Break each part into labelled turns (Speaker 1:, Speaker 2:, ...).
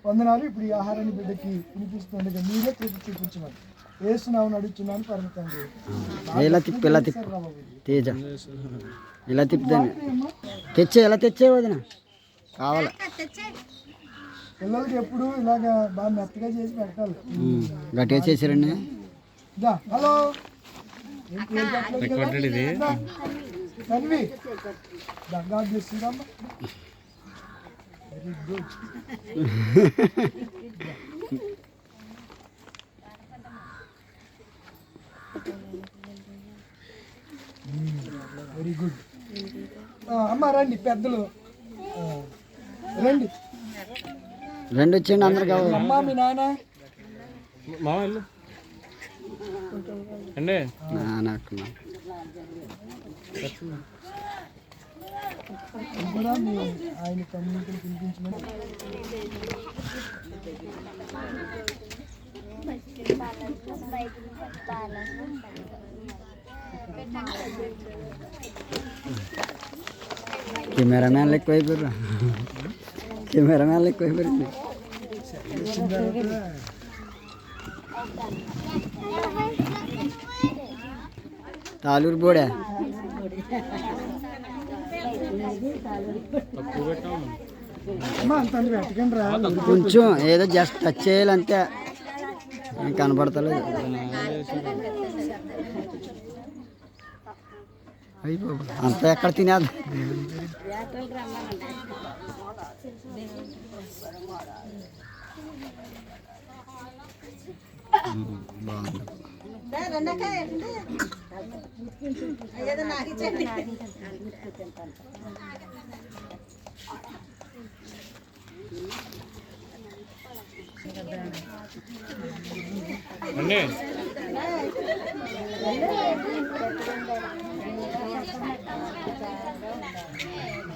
Speaker 1: వందనాలు. ఇప్పుడు ఈ ఆహారాన్ని బిడ్డకి వినిపిస్తుండగా మీరే కృప చూపించమని యేసునామమున అడుగుచున్నాను పరమ తండ్రి.
Speaker 2: ఇలా తిప్పి తేజ ఇలా తిప్పుదాన్ని తెచ్చే ఇలా తెచ్చే వదిన కావాలి.
Speaker 1: పిల్లలకి ఎప్పుడు ఇలాగా బాగా మెత్తగా చేసి పెట్టాలి.
Speaker 2: గట్టిగా చేసారండి.
Speaker 1: Hello very good. Very good. అమ్మ రండి పెద్దలు రండి
Speaker 2: రెండు వచ్చేయండి అందరు కావాలి.
Speaker 1: అమ్మ మీ నాన్న
Speaker 3: అండి
Speaker 1: కూడా మీ ఆయన కమ్యూనిటీని పిలిపించమని
Speaker 2: కెమెరామ్యాన్లు ఎక్కువైపోయారు. కెమెరామ్యాన్లు ఎక్కువైపోయారు. తాలూరు బోడే కొంచెం ఏదో జస్ట్ టచ్ చేయాలంతే, కనపడతలేదు. అంతా ఎక్కడ తినేది. బాగుంది.
Speaker 3: అండి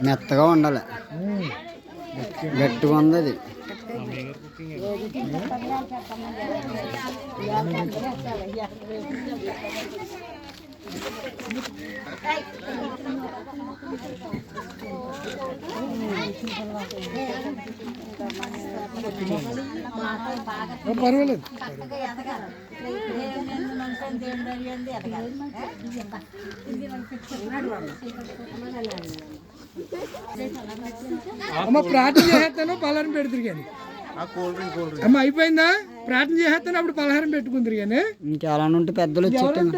Speaker 2: మెత్తగా ఉండాలి, గట్టిగా ఉంది అది.
Speaker 1: పర్వాలేదు. అమ్మ ప్రార్థన చేస్తాను పలహారం పెడుతురు కానీ అమ్మ అయిపోయిందా? ప్రార్థన చేస్తాను అప్పుడు పలహారం పెట్టుకుందరు కానీ
Speaker 2: ఇంకెలా ఉంటే పెద్దలు వచ్చేటండి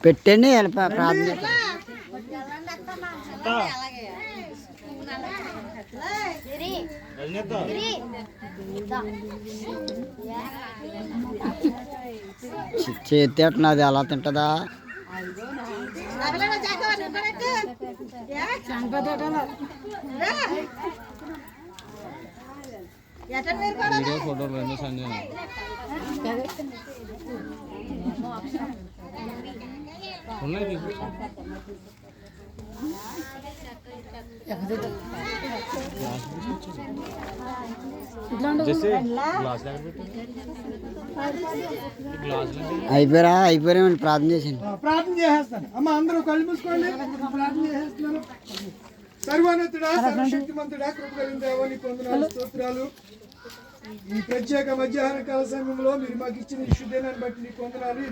Speaker 2: పెట్టండి. ప్రార్థన చేతి అట్నది అలా తింటదా?
Speaker 3: ఫోటోలు రెండు సంజయ్ ఉన్నాయి.
Speaker 2: అయిపోయారేమండి? ప్రార్థన చేసింది.
Speaker 1: ప్రార్థన చేసేస్తాను. అమ్మ అందరూ కళ్ళు మూసుకోండి. ప్రార్థన చేసేస్తున్నాను. సర్వోన్నతుడా సర్వశక్తిమంతుడా కృప కలిగిన దేవా నీకు వందనాలు స్తోత్రాలు. ఈ ప్రత్యేక మధ్యాహ్న కాల సమయంలో మీరు మాకు ఇచ్చిన ఈ శుద్ధనాన్ని బట్టి నీకు వందనాలు.